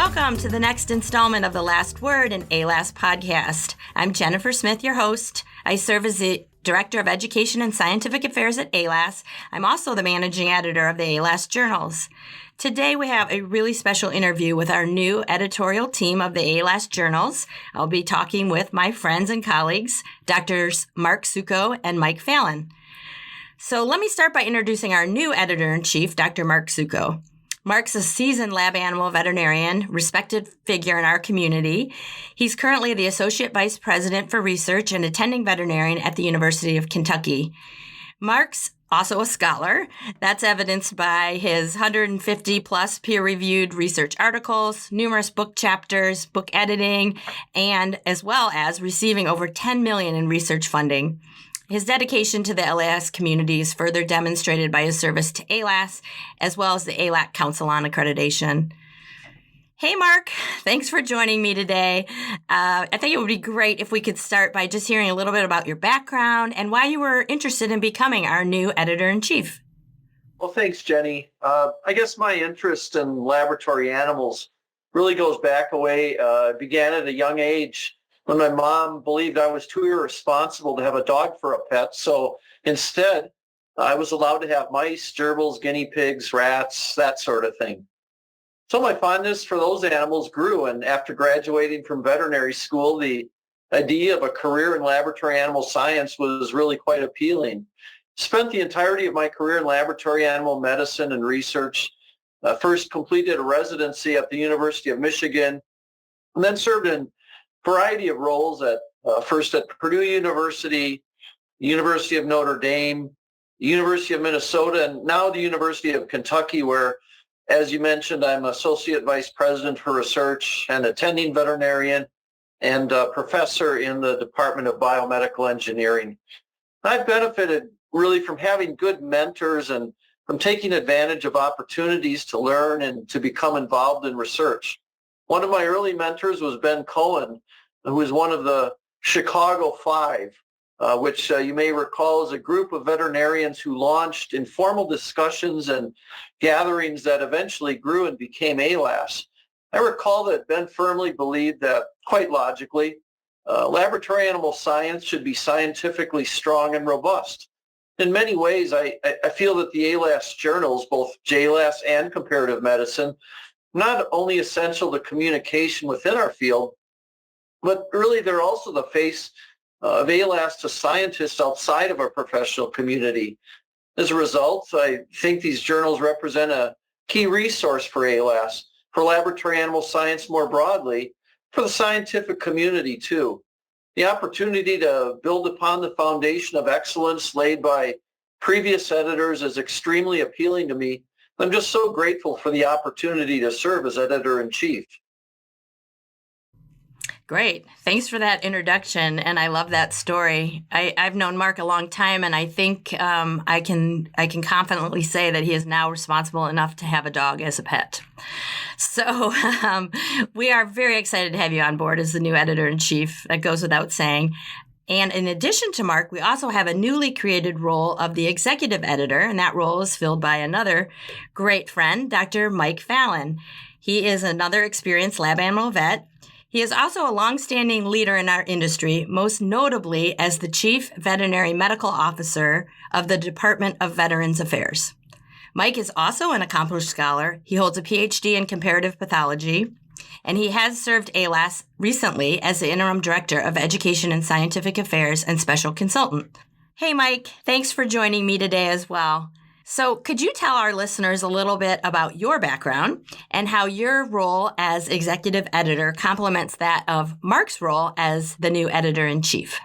Welcome to the next installment of The Last Word, an AALAS podcast. I'm Jennifer Smith, your host. I serve as the Director of Education and Scientific Affairs at AALAS. I'm also the Managing Editor of the AALAS Journals. Today we have a really special interview with our new editorial team of the AALAS Journals. I'll be talking with my friends and colleagues, Drs. Mark Suckow and Mike Fallon. So let me start by introducing our new Editor-in-Chief, Dr. Mark Suckow. Mark's a seasoned lab animal veterinarian, respected figure in our community. He's currently the Associate Vice President for Research and Attending Veterinarian at the University of Kentucky. Mark's also a scholar. That's evidenced by his 150-plus peer-reviewed research articles, numerous book chapters, book editing, and as well as receiving over $10 million in research funding. His dedication to the AALAS community is further demonstrated by his service to AALAS, as well as the AALAC Council on Accreditation. Hey, Mark, thanks for joining me today. I think it would be great if we could start by just hearing a little bit about your background and why you were interested in becoming our new editor-in-chief. Well, thanks, Jenny. I guess my interest in laboratory animals really goes back began at a young age, when my mom believed I was too irresponsible to have a dog for a pet. So instead, I was allowed to have mice, gerbils, guinea pigs, rats, that sort of thing. So my fondness for those animals grew, and after graduating from veterinary school, the idea of a career in laboratory animal science was really quite appealing. Spent the entirety of my career in laboratory animal medicine and research. First completed a residency at the University of Michigan, and then served in variety of roles first at Purdue University, University of Notre Dame, University of Minnesota, and now the University of Kentucky, where, as you mentioned, I'm Associate Vice President for Research and Attending Veterinarian and Professor in the Department of Biomedical Engineering. I've benefited really from having good mentors and from taking advantage of opportunities to learn and to become involved in research. One of my early mentors was Ben Cohen, who was one of the Chicago Five, which you may recall is a group of veterinarians who launched informal discussions and gatherings that eventually grew and became AALAS. I recall that Ben firmly believed that, quite logically, laboratory animal science should be scientifically strong and robust. In many ways, I feel that the AALAS journals, both JLAS and comparative medicine, not only essential to communication within our field, but really they're also the face of AALAS to scientists outside of our professional community. As a result, I think these journals represent a key resource for AALAS, for laboratory animal science more broadly, for the scientific community too. The opportunity to build upon the foundation of excellence laid by previous editors is extremely appealing to me. I'm just so grateful for the opportunity to serve as editor-in-chief. Great. Thanks for that introduction, and I love that story. I've known Mark a long time, and I think I can confidently say that he is now responsible enough to have a dog as a pet. So we are very excited to have you on board as the new editor-in-chief. That goes without saying. And in addition to Mark, we also have a newly created role of the executive editor, and that role is filled by another great friend, Dr. Mike Fallon. He is another experienced lab animal vet. He is also a longstanding leader in our industry, most notably as the Chief Veterinary Medical Officer of the Department of Veterans Affairs. Mike is also an accomplished scholar. He holds a PhD in comparative pathology, and he has served AALAS recently as the Interim Director of Education and Scientific Affairs and Special Consultant. Hey, Mike, thanks for joining me today as well. So could you tell our listeners a little bit about your background and how your role as executive editor complements that of Mark's role as the new editor-in-chief?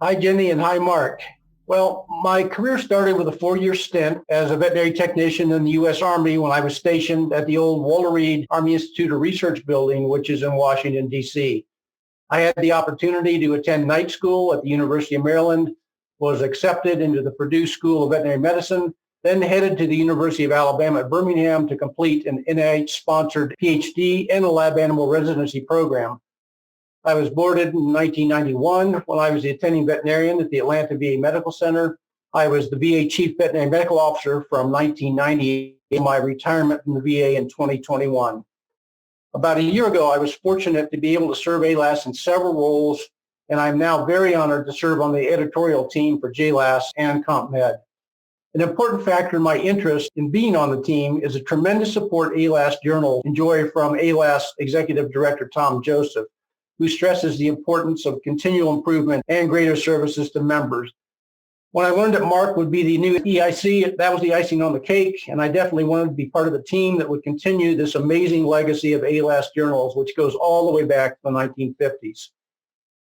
Hi, Jenny, and hi, Mark. Well, my career started with a 4-year stint as a veterinary technician in the U.S. Army when I was stationed at the old Walter Reed Army Institute of Research building, which is in Washington, D.C. I had the opportunity to attend night school at the University of Maryland, was accepted into the Purdue School of Veterinary Medicine, then headed to the University of Alabama at Birmingham to complete an NIH-sponsored PhD and a lab animal residency program. I was boarded in 1991 when I was the attending veterinarian at the Atlanta VA Medical Center. I was the VA Chief Veterinary Medical Officer from 1990 to my retirement from the VA in 2021. About a year ago, I was fortunate to be able to serve AALAS in several roles, and I'm now very honored to serve on the editorial team for JLAS and CompMed. An important factor in my interest in being on the team is the tremendous support AALAS journals enjoy from AALAS Executive Director Tom Joseph, who stresses the importance of continual improvement and greater services to members. When I learned that Mark would be the new EIC, that was the icing on the cake, and I definitely wanted to be part of the team that would continue this amazing legacy of AALAS journals, which goes all the way back to the 1950s.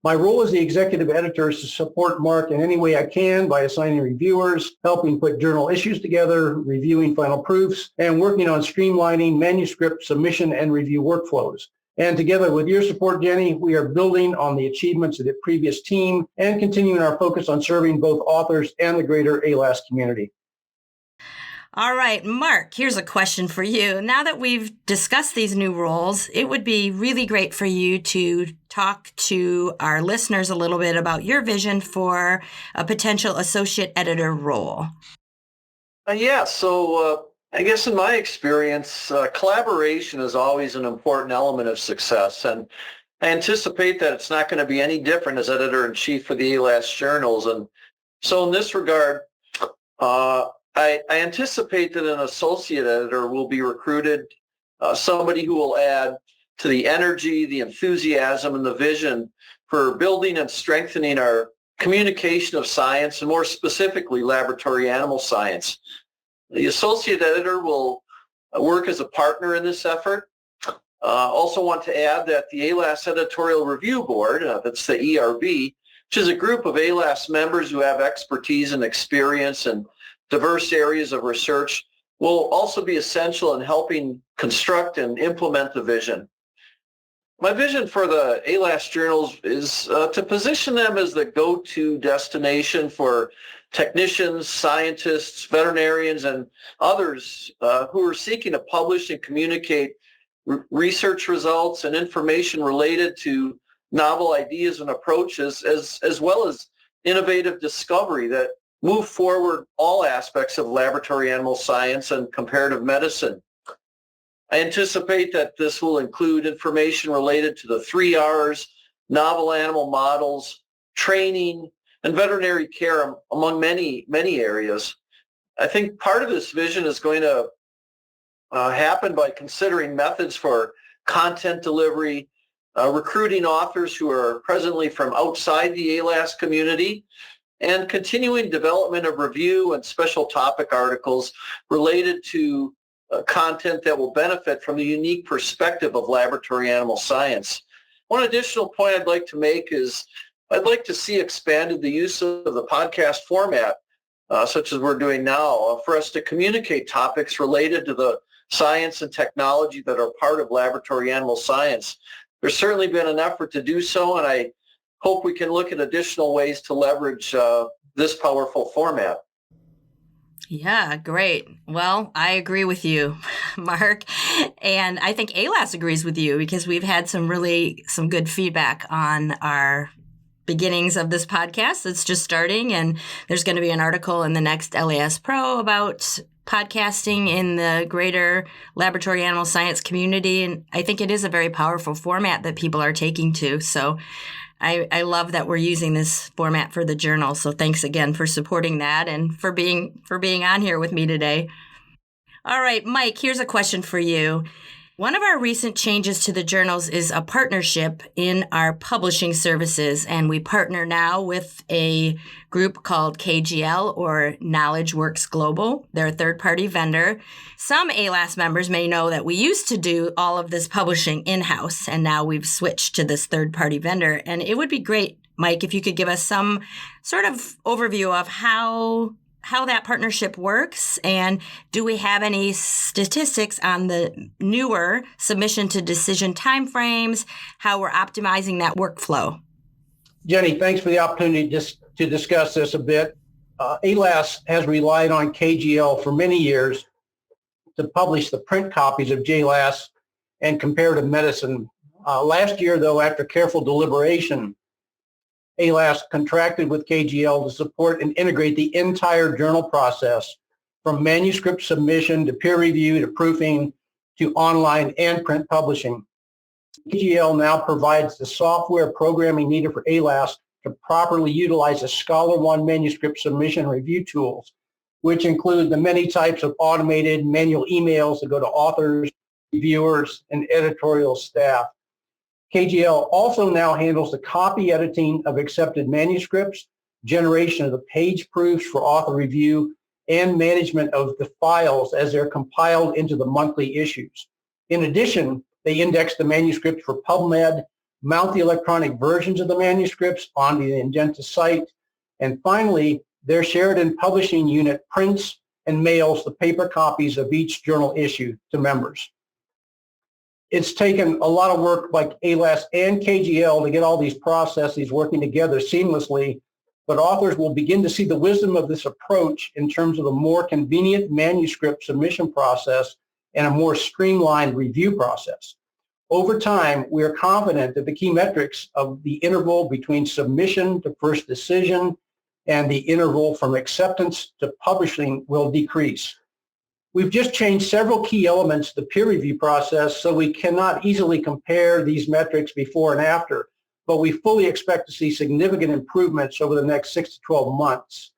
My role as the executive editor is to support Mark in any way I can by assigning reviewers, helping put journal issues together, reviewing final proofs, and working on streamlining manuscript submission and review workflows. And together with your support, Jenny, we are building on the achievements of the previous team and continuing our focus on serving both authors and the greater AALAS community. All right, Mark, here's a question for you. Now that we've discussed these new roles, it would be really great for you to talk to our listeners a little bit about your vision for a potential associate editor role. I guess in my experience, collaboration is always an important element of success, and I anticipate that it's not going to be any different as editor-in-chief for the AALAS journals. And so in this regard, I anticipate that an associate editor will be recruited, somebody who will add to the energy, the enthusiasm, and the vision for building and strengthening our communication of science, and more specifically, laboratory animal science. The associate editor will work as a partner in this effort. Also want to add that the AALAS Editorial Review Board, that's the ERB, which is a group of AALAS members who have expertise and experience in diverse areas of research, will also be essential in helping construct and implement the vision. My vision for the AALAS journals is to position them as the go-to destination for technicians, scientists, veterinarians, and others who are seeking to publish and communicate research results and information related to novel ideas and approaches, as well as innovative discovery that move forward all aspects of laboratory animal science and comparative medicine. I anticipate that this will include information related to the 3 R's, novel animal models, training, and veterinary care, among many, many areas. I think part of this vision is going to happen by considering methods for content delivery, recruiting authors who are presently from outside the AALAS community, and continuing development of review and special topic articles related to content that will benefit from the unique perspective of laboratory animal science. One additional point I'd like to make is I'd like to see expanded the use of the podcast format, such as we're doing now, for us to communicate topics related to the science and technology that are part of laboratory animal science. There's certainly been an effort to do so, and I hope we can look at additional ways to leverage this powerful format. Yeah, great. Well, I agree with you, Mark. And I think AALAS agrees with you because we've had some good feedback on our beginnings of this podcast. It's just starting, and there's going to be an article in the next LAS Pro about podcasting in the greater laboratory animal science community. And I think it is a very powerful format that people are taking to. So I love that we're using this format for the journal. So thanks again for supporting that and for being on here with me today. All right, Mike, here's a question for you. One of our recent changes to the journals is a partnership in our publishing services, and we partner now with a group called KGL, or Knowledge Works Global. They're a third-party vendor. Some AALAS members may know that we used to do all of this publishing in-house, and now we've switched to this third-party vendor. And it would be great, Mike, if you could give us some sort of overview of how that partnership works, and do we have any statistics on the newer submission to decision timeframes, how we're optimizing that workflow? Jenny, thanks for the opportunity to discuss this a bit. AALAS has relied on KGL for many years to publish the print copies of JLAS and comparative medicine. Last year, though, after careful deliberation, AALAS contracted with KGL to support and integrate the entire journal process, from manuscript submission to peer review to proofing to online and print publishing. KGL now provides the software programming needed for AALAS to properly utilize the Scholar One manuscript submission review tools, which include the many types of automated manual emails that go to authors, reviewers, and editorial staff. KGL also now handles the copy editing of accepted manuscripts, generation of the page proofs for author review, and management of the files as they're compiled into the monthly issues. In addition, they index the manuscripts for PubMed, mount the electronic versions of the manuscripts onto the Ingenta site, and finally, their Sheridan Publishing Unit prints and mails the paper copies of each journal issue to members. It's taken a lot of work by AALAS and KGL to get all these processes working together seamlessly, but authors will begin to see the wisdom of this approach in terms of a more convenient manuscript submission process and a more streamlined review process. Over time, we are confident that the key metrics of the interval between submission to first decision and the interval from acceptance to publishing will decrease. We've just changed several key elements to the peer review process, so we cannot easily compare these metrics before and after, but we fully expect to see significant improvements over the next 6 to 12 months.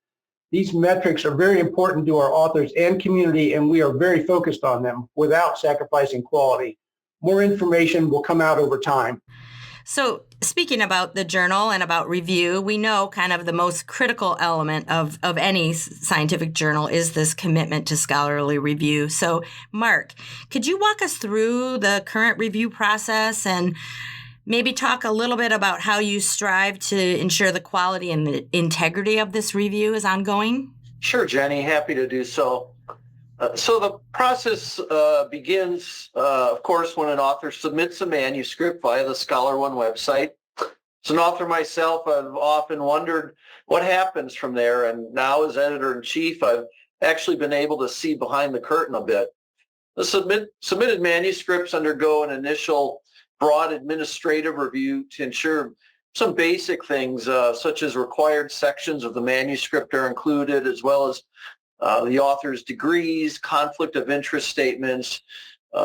These metrics are very important to our authors and community, and we are very focused on them without sacrificing quality. More information will come out over time. So speaking about the journal and about review, we know kind of the most critical element of any scientific journal is this commitment to scholarly review. So Mark, could you walk us through the current review process and maybe talk a little bit about how you strive to ensure the quality and the integrity of this review is ongoing? Sure, Jenny. Happy to do so. So the process begins, of course, when an author submits a manuscript via the Scholar One website. As an author myself, I've often wondered what happens from there, and now as editor-in-chief, I've actually been able to see behind the curtain a bit. The submitted manuscripts undergo an initial broad administrative review to ensure some basic things, such as required sections of the manuscript are included, as well as the author's degrees, conflict of interest statements,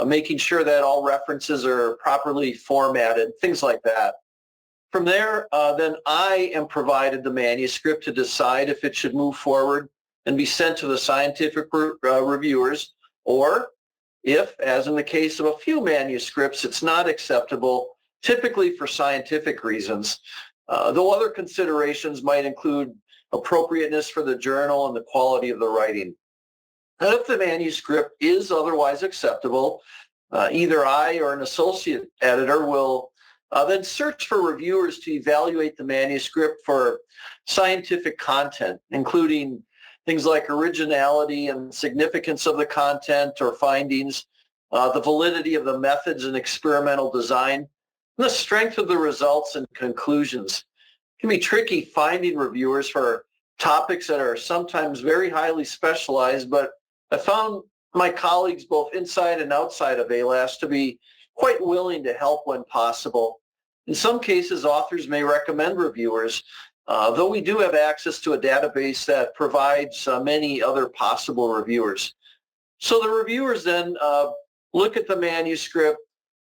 making sure that all references are properly formatted, things like that. From there, then I am provided the manuscript to decide if it should move forward and be sent to the scientific reviewers, or if, as in the case of a few manuscripts, it's not acceptable, typically for scientific reasons, though other considerations might include appropriateness for the journal and the quality of the writing. And if the manuscript is otherwise acceptable, either I or an associate editor will then search for reviewers to evaluate the manuscript for scientific content, including things like originality and significance of the content or findings, the validity of the methods and experimental design, and the strength of the results and conclusions. It can be tricky finding reviewers for topics that are sometimes very highly specialized, but I found my colleagues both inside and outside of AALAS to be quite willing to help when possible. In some cases, authors may recommend reviewers, though we do have access to a database that provides many other possible reviewers. So the reviewers then look at the manuscript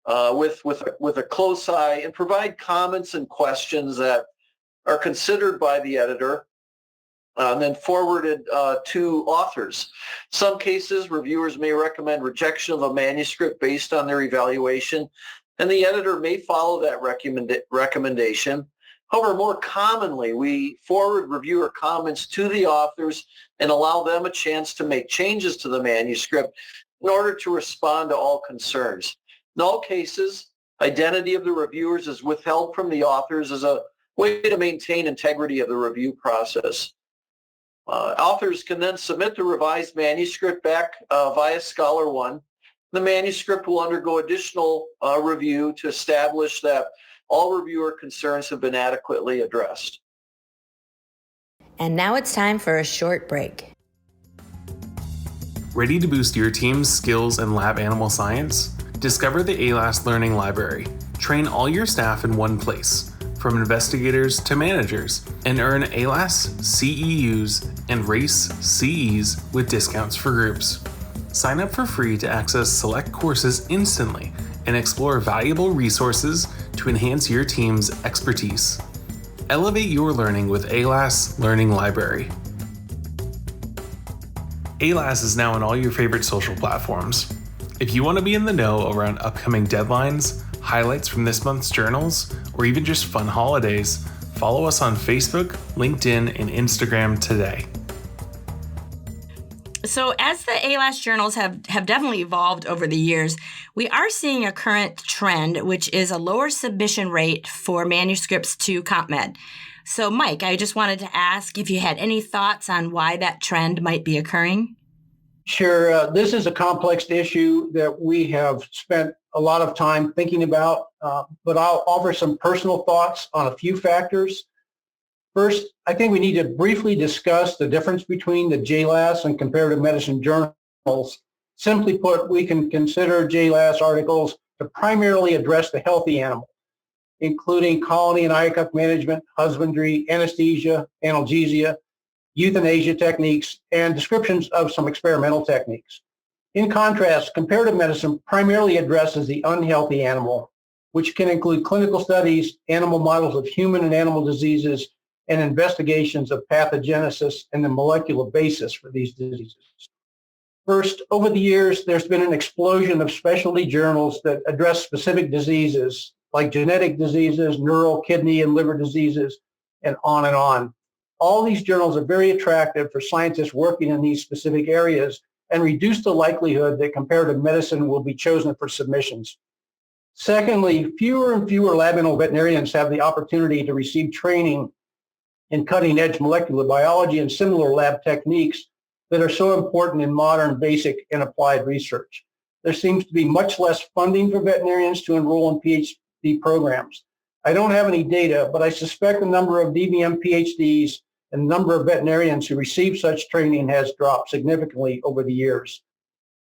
with a close eye and provide comments and questions that are considered by the editor and then forwarded to authors. Some cases, reviewers may recommend rejection of a manuscript based on their evaluation, and the editor may follow that recommendation. However, more commonly, we forward reviewer comments to the authors and allow them a chance to make changes to the manuscript in order to respond to all concerns. In all cases, identity of the reviewers is withheld from the authors as a way to maintain integrity of the review process. Authors can then submit the revised manuscript back via Scholar One. The manuscript will undergo additional review to establish that all reviewer concerns have been adequately addressed. And now it's time for a short break. Ready to boost your team's skills in lab animal science? Discover the AALAS Learning Library. Train all your staff in one place, from investigators to managers, and earn AALAS, CEUs, and RACE CEs with discounts for groups. Sign up for free to access select courses instantly and explore valuable resources to enhance your team's expertise. Elevate your learning with AALAS Learning Library. AALAS is now on all your favorite social platforms. If you want to be in the know around upcoming deadlines, highlights from this month's journals, or even just fun holidays, follow us on Facebook, LinkedIn, and Instagram today. So as the AALAS journals have definitely evolved over the years, we are seeing a current trend, which is a lower submission rate for manuscripts to CompMed. So Mike, I just wanted to ask if you had any thoughts on why that trend might be occurring? Sure. This is a complex issue that we have spent a lot of time thinking about, but I'll offer some personal thoughts on a few factors. First, I think we need to briefly discuss the difference between the JLAS and comparative medicine journals. Simply put, we can consider JLAS articles to primarily address the healthy animal, including colony and IACUC management, husbandry, anesthesia, analgesia, euthanasia techniques, and descriptions of some experimental techniques. In contrast, comparative medicine primarily addresses the unhealthy animal, which can include clinical studies, animal models of human and animal diseases, and investigations of pathogenesis and the molecular basis for these diseases. First, over the years, there's been an explosion of specialty journals that address specific diseases like genetic diseases, neural, kidney, and liver diseases, and on and on. All these journals are very attractive for scientists working in these specific areas and reduce the likelihood that comparative medicine will be chosen for submissions. Secondly, fewer and fewer lab-animal veterinarians have the opportunity to receive training in cutting-edge molecular biology and similar lab techniques that are so important in modern basic and applied research. There seems to be much less funding for veterinarians to enroll in PhD programs. I don't have any data, but I suspect the number of DVM PhDs and the number of veterinarians who receive such training has dropped significantly over the years.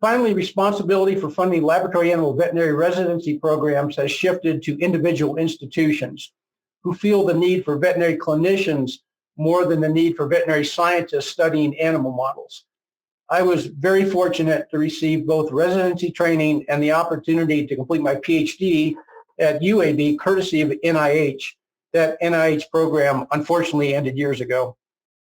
Finally, responsibility for funding laboratory animal veterinary residency programs has shifted to individual institutions who feel the need for veterinary clinicians more than the need for veterinary scientists studying animal models. I was very fortunate to receive both residency training and the opportunity to complete my PhD at UAB courtesy of NIH. That NIH program unfortunately ended years ago.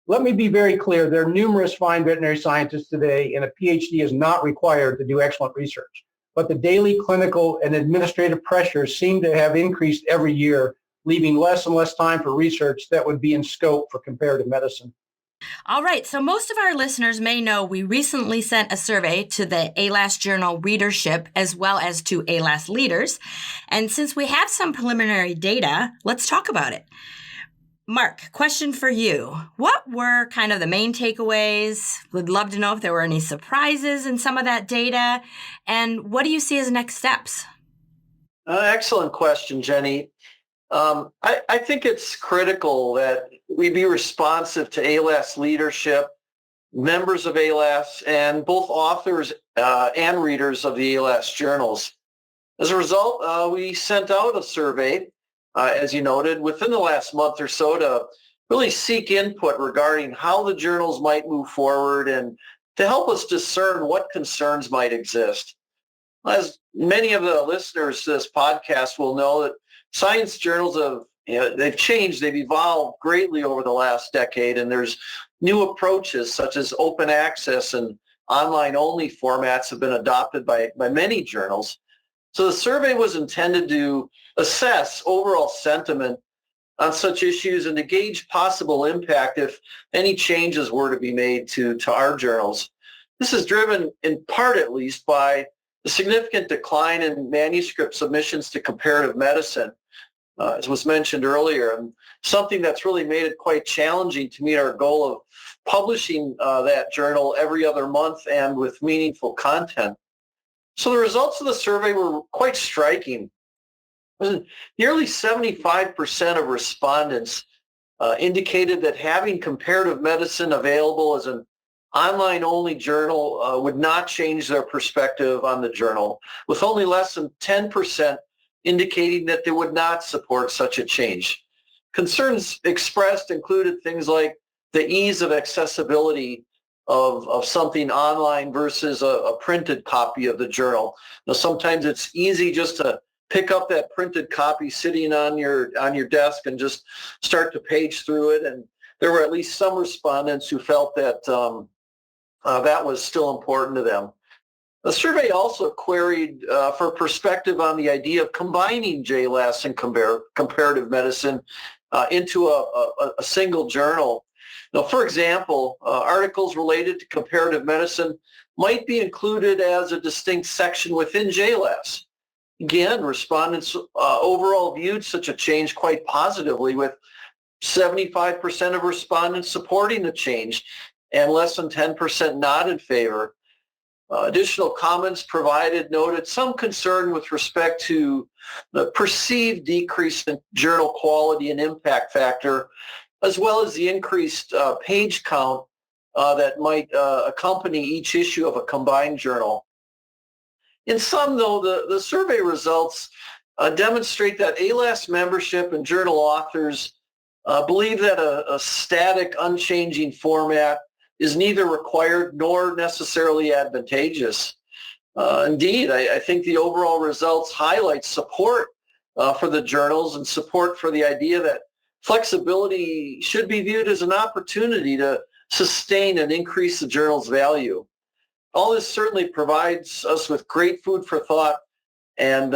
Let me be very clear, there are numerous fine veterinary scientists today, and a PhD is not required to do excellent research. But the daily clinical and administrative pressures seem to have increased every year, leaving less and less time for research that would be in scope for comparative medicine. All right, so most of our listeners may know we recently sent a survey to the AALAS Journal readership as well as to AALAS leaders. And since we have some preliminary data, let's talk about it. Mark, question for you. What were kind of the main takeaways? Would love to know if there were any surprises in some of that data. And what do you see as next steps? Excellent question, Jenny. I think it's critical that we be responsive to AALAS leadership, members of AALAS, and both authors and readers of the AALAS journals. As a result, we sent out a survey, as you noted, within the last month or so to really seek input regarding how the journals might move forward and to help us discern what concerns might exist. As many of the listeners to this podcast will know, that science journals they've changed, they've evolved greatly over the last decade, and there's new approaches such as open access and online-only formats have been adopted by many journals. So the survey was intended to assess overall sentiment on such issues and to gauge possible impact if any changes were to be made to our journals. This is driven in part, at least, by the significant decline in manuscript submissions to comparative medicine, as was mentioned earlier, and something that's really made it quite challenging to meet our goal of publishing that journal every other month and with meaningful content. So the results of the survey were quite striking. Nearly 75% of respondents indicated that having comparative medicine available as an online-only journal would not change their perspective on the journal, with only less than 10% indicating that they would not support such a change. Concerns expressed included things like the ease of accessibility of something online versus a printed copy of the journal. Now, sometimes it's easy just to pick up that printed copy sitting on your desk and just start to page through it. And there were at least some respondents who felt that that was still important to them. The survey also queried for perspective on the idea of combining JLAS and comparative medicine into a single journal. Now, for example, articles related to comparative medicine might be included as a distinct section within JLAS. Again, respondents overall viewed such a change quite positively, with 75% of respondents supporting the change and less than 10% not in favor. Additional comments provided noted some concern with respect to the perceived decrease in journal quality and impact factor, as well as the increased page count that might accompany each issue of a combined journal. In sum, though, the survey results demonstrate that AALAS membership and journal authors believe that a static, unchanging format is neither required nor necessarily advantageous. Indeed, I think the overall results highlight support for the journals and support for the idea that flexibility should be viewed as an opportunity to sustain and increase the journal's value. All this certainly provides us with great food for thought, and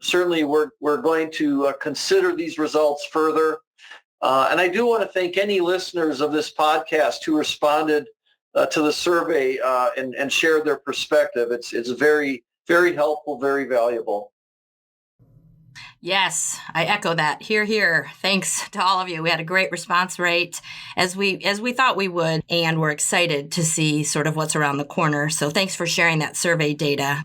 certainly we're going to consider these results further. And I do want to thank any listeners of this podcast who responded to the survey and shared their perspective. It's very, very helpful, very valuable. Yes, I echo that. Hear, hear. Thanks to all of you. We had a great response rate as we thought we would, and we're excited to see sort of what's around the corner. So thanks for sharing that survey data.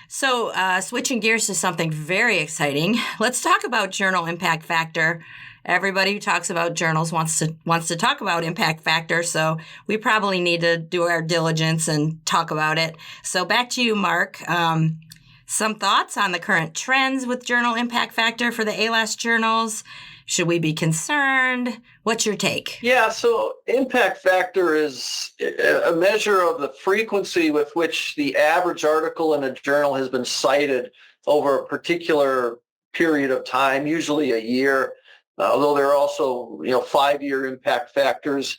So switching gears to something very exciting, let's talk about journal impact factor. Everybody who talks about journals wants to talk about impact factor, so we probably need to do our diligence and talk about it. So back to you, Mark. Some thoughts on the current trends with journal impact factor for the AALAS journals? Should we be concerned? What's your take? Yeah, so impact factor is a measure of the frequency with which the average article in a journal has been cited over a particular period of time, usually a year, although there are also 5-year impact factors.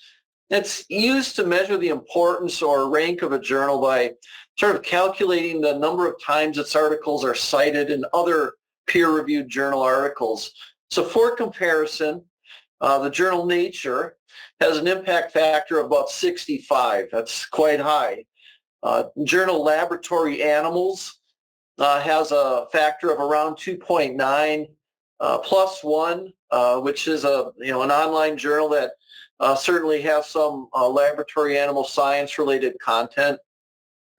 It's used to measure the importance or rank of a journal by sort of calculating the number of times its articles are cited in other peer-reviewed journal articles. So for comparison, the journal Nature has an impact factor of about 65. That's quite high. Journal Laboratory Animals has a factor of around 2.9. Plus One, which is an online journal that certainly has some laboratory animal science related content,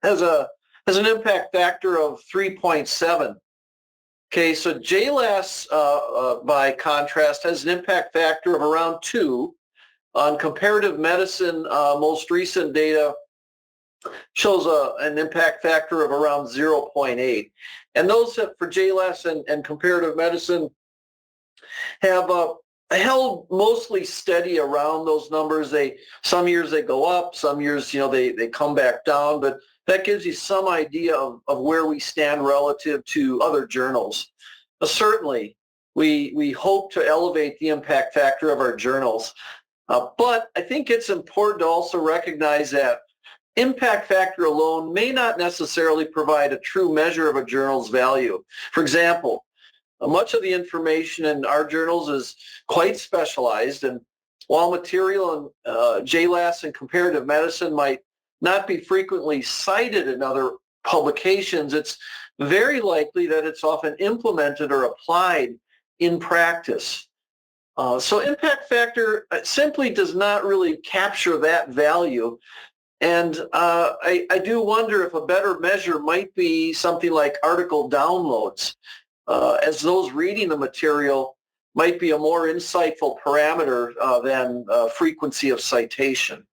has an impact factor of 3.7. Okay, so JLAS, by contrast, has an impact factor of around 2. On comparative medicine, most recent data shows an impact factor of around 0.8. And those that for JLAS and comparative medicine have held mostly steady around those numbers. Some years they go up, some years they come back down, but that gives you some idea of where we stand relative to other journals. Certainly, we hope to elevate the impact factor of our journals, but I think it's important to also recognize that impact factor alone may not necessarily provide a true measure of a journal's value. For example, much of the information in our journals is quite specialized, and while material in JLAS and comparative medicine might not be frequently cited in other publications, it's very likely that it's often implemented or applied in practice. So impact factor simply does not really capture that value. And I do wonder if a better measure might be something like article downloads, as those reading the material might be a more insightful parameter than frequency of citation.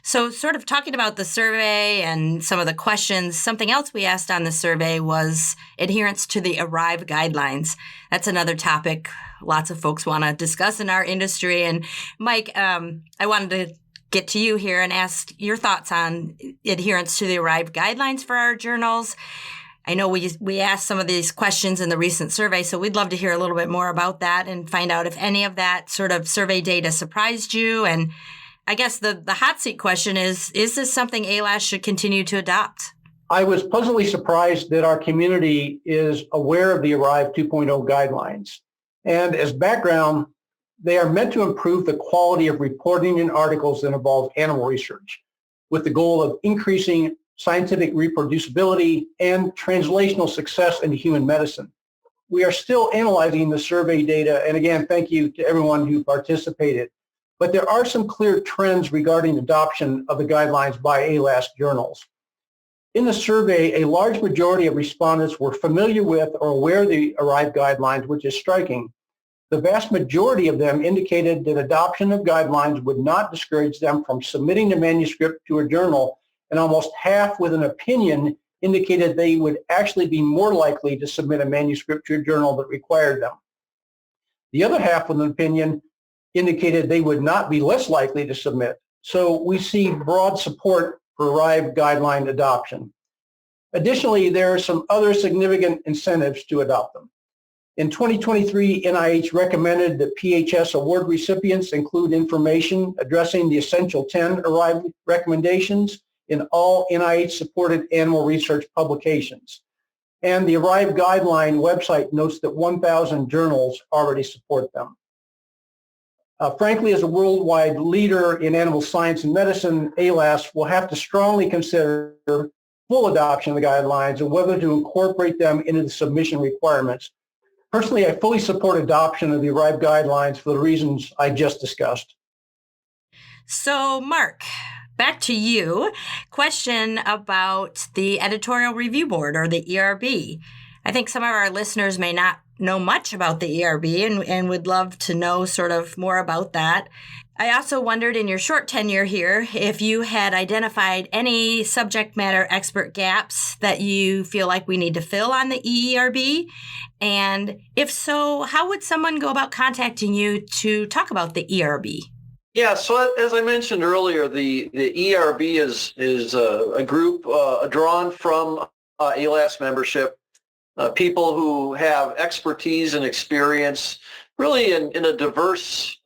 So sort of talking about the survey and some of the questions, something else we asked on the survey was adherence to the ARRIVE guidelines. That's another topic lots of folks want to discuss in our industry. And Mike, I wanted to get to you here and ask your thoughts on adherence to the ARRIVE guidelines for our journals. I know we asked some of these questions in the recent survey, so we'd love to hear a little bit more about that and find out if any of that sort of survey data surprised you. And I guess the hot seat question is this something AALAS should continue to adopt? I was pleasantly surprised that our community is aware of the ARRIVE 2.0 guidelines. And as background, they are meant to improve the quality of reporting in articles that involve animal research, with the goal of increasing scientific reproducibility and translational success into human medicine. We are still analyzing the survey data, and again, thank you to everyone who participated. But there are some clear trends regarding adoption of the guidelines by AALAS journals. In the survey, a large majority of respondents were familiar with or aware of the ARRIVE guidelines, which is striking. The vast majority of them indicated that adoption of guidelines would not discourage them from submitting a manuscript to a journal, and almost half with an opinion indicated they would actually be more likely to submit a manuscript to a journal that required them. The other half with an opinion indicated they would not be less likely to submit. So we see broad support for ARRIVE guideline adoption. Additionally, there are some other significant incentives to adopt them. In 2023, NIH recommended that PHS award recipients include information addressing the essential 10 ARRIVE recommendations in all NIH-supported animal research publications. And the ARRIVE guideline website notes that 1,000 journals already support them. Frankly, as a worldwide leader in animal science and medicine, AALAS will have to strongly consider full adoption of the guidelines and whether to incorporate them into the submission requirements. Personally, I fully support adoption of the ARRIVE guidelines for the reasons I just discussed. So, Mark, back to you. Question about the Editorial Review Board, or the ERB. I think some of our listeners may not know much about the ERB and would love to know sort of more about that. I also wondered, in your short tenure here, if you had identified any subject matter expert gaps that you feel like we need to fill on the ERB. And if so, how would someone go about contacting you to talk about the ERB? Yeah, so as I mentioned earlier, the ERB is a group drawn from AALAS membership, people who have expertise and experience really in a diverse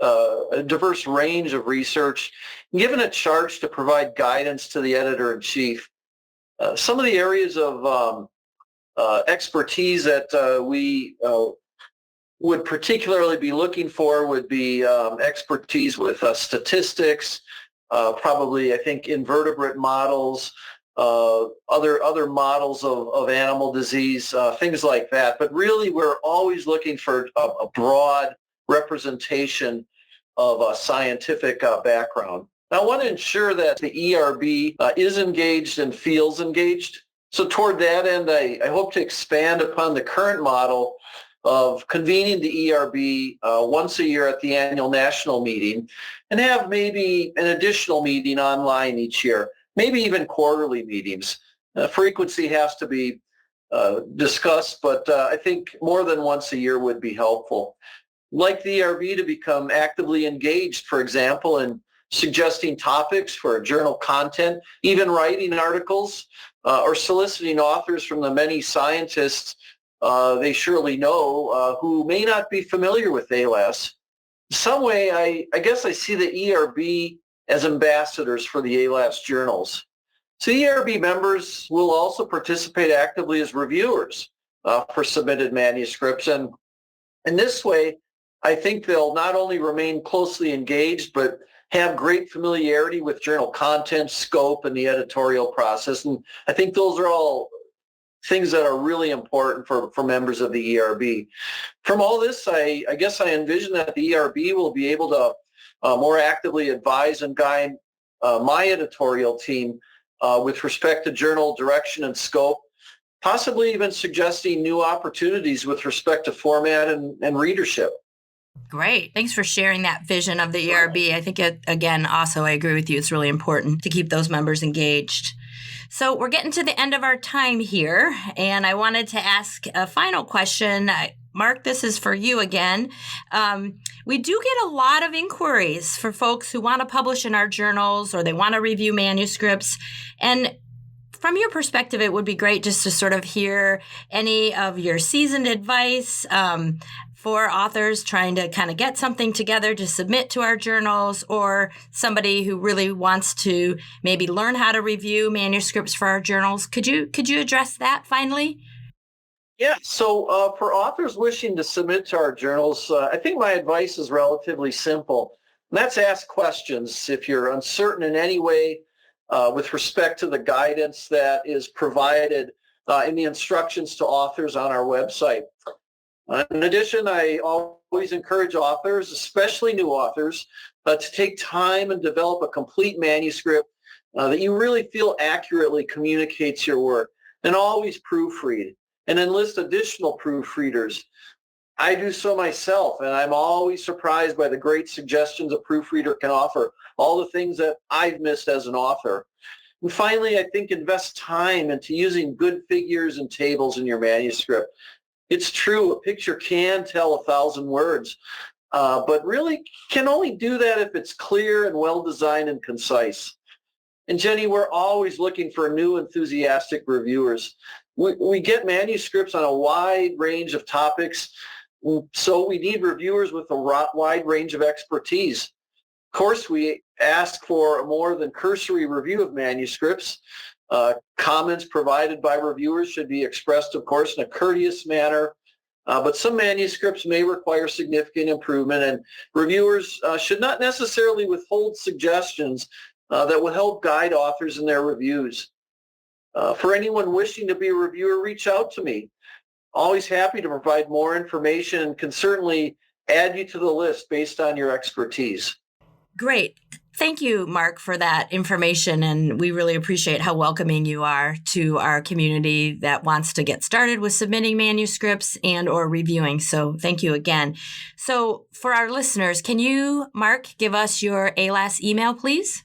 range of research, given a charge to provide guidance to the editor-in-chief. Some of the areas of expertise that we would particularly be looking for would be expertise with statistics, probably, I think, invertebrate models, other models of animal disease, things like that. But really, we're always looking for a broad representation of a scientific background. Now, I want to ensure that the ERB is engaged and feels engaged. So toward that end, I hope to expand upon the current model of convening the ERB once a year at the annual national meeting and have maybe an additional meeting online each year, maybe even quarterly meetings. Frequency has to be discussed, but I think more than once a year would be helpful. Like the ERB to become actively engaged, for example, in suggesting topics for journal content, even writing articles, or soliciting authors from the many scientists they surely know who may not be familiar with AALAS. In some way, I guess I see the ERB as ambassadors for the AALAS journals. So ERB members will also participate actively as reviewers for submitted manuscripts. And in this way, I think they'll not only remain closely engaged, but have great familiarity with journal content, scope, and the editorial process. And I think those are all things that are really important for members of the ERB. From all this, I guess I envision that the ERB will be able to more actively advise and guide my editorial team with respect to journal direction and scope, possibly even suggesting new opportunities with respect to format and readership. Great. Thanks for sharing that vision of the ERB. I think, again, also, I agree with you. It's really important to keep those members engaged. So we're getting to the end of our time here, and I wanted to ask a final question. Mark, this is for you again. We do get a lot of inquiries for folks who want to publish in our journals or they want to review manuscripts. And from your perspective, it would be great just to sort of hear any of your seasoned advice for authors trying to kind of get something together to submit to our journals, or somebody who really wants to maybe learn how to review manuscripts for our journals. Could you address that finally? Yeah, so for authors wishing to submit to our journals, I think my advice is relatively simple. And that's ask questions if you're uncertain in any way with respect to the guidance that is provided in the instructions to authors on our website. In addition, I always encourage authors, especially new authors, to take time and develop a complete manuscript that you really feel accurately communicates your work, and always proofread and enlist additional proofreaders. I do so myself, and I'm always surprised by the great suggestions a proofreader can offer, all the things that I've missed as an author. And finally, I think invest time into using good figures and tables in your manuscript. It's true, a picture can tell 1,000 words, but really can only do that if it's clear and well-designed and concise. And Jenny, we're always looking for new enthusiastic reviewers. We get manuscripts on a wide range of topics, so we need reviewers with a wide range of expertise. Of course, we ask for a more than cursory review of manuscripts. Comments provided by reviewers should be expressed, of course, in a courteous manner, but some manuscripts may require significant improvement, and reviewers should not necessarily withhold suggestions that will help guide authors in their reviews. For anyone wishing to be a reviewer, reach out to me. Always happy to provide more information and can certainly add you to the list based on your expertise. Great. Thank you, Mark, for that information. And we really appreciate how welcoming you are to our community that wants to get started with submitting manuscripts and or reviewing. So thank you again. So for our listeners, can you, Mark, give us your AALAS email, please?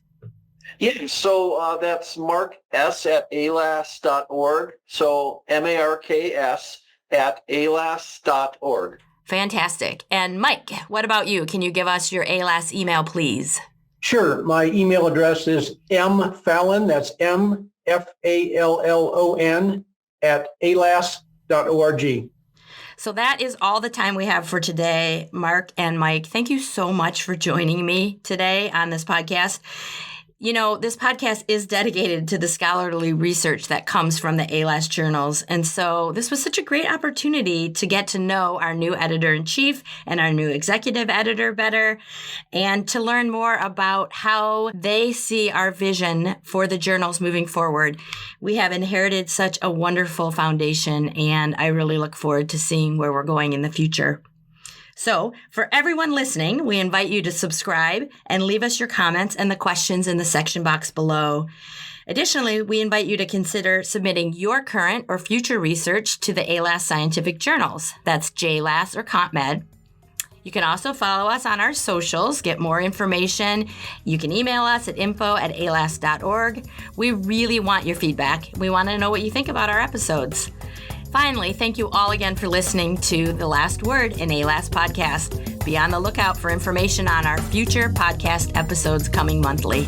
Yeah, so that's marks@aalas.org. So marks@aalas.org. Fantastic. And Mike, what about you? Can you give us your AALAS email, please? Sure. My email address is mfallon, that's MFALLON, @aalas.org. So that is all the time we have for today. Mark and Mike, thank you so much for joining me today on this podcast. You know, this podcast is dedicated to the scholarly research that comes from the AALAS journals. And so this was such a great opportunity to get to know our new editor-in-chief and our new executive editor better, and to learn more about how they see our vision for the journals moving forward. We have inherited such a wonderful foundation, and I really look forward to seeing where we're going in the future. So for everyone listening, we invite you to subscribe and leave us your comments and the questions in the section box below. Additionally, we invite you to consider submitting your current or future research to the AALAS scientific journals. That's JLAS or CompMed. You can also follow us on our socials, get more information. You can email us at info@aalas.org. We really want your feedback. We want to know what you think about our episodes. Finally, thank you all again for listening to The Last Word in AALAS podcast. Be on the lookout for information on our future podcast episodes coming monthly.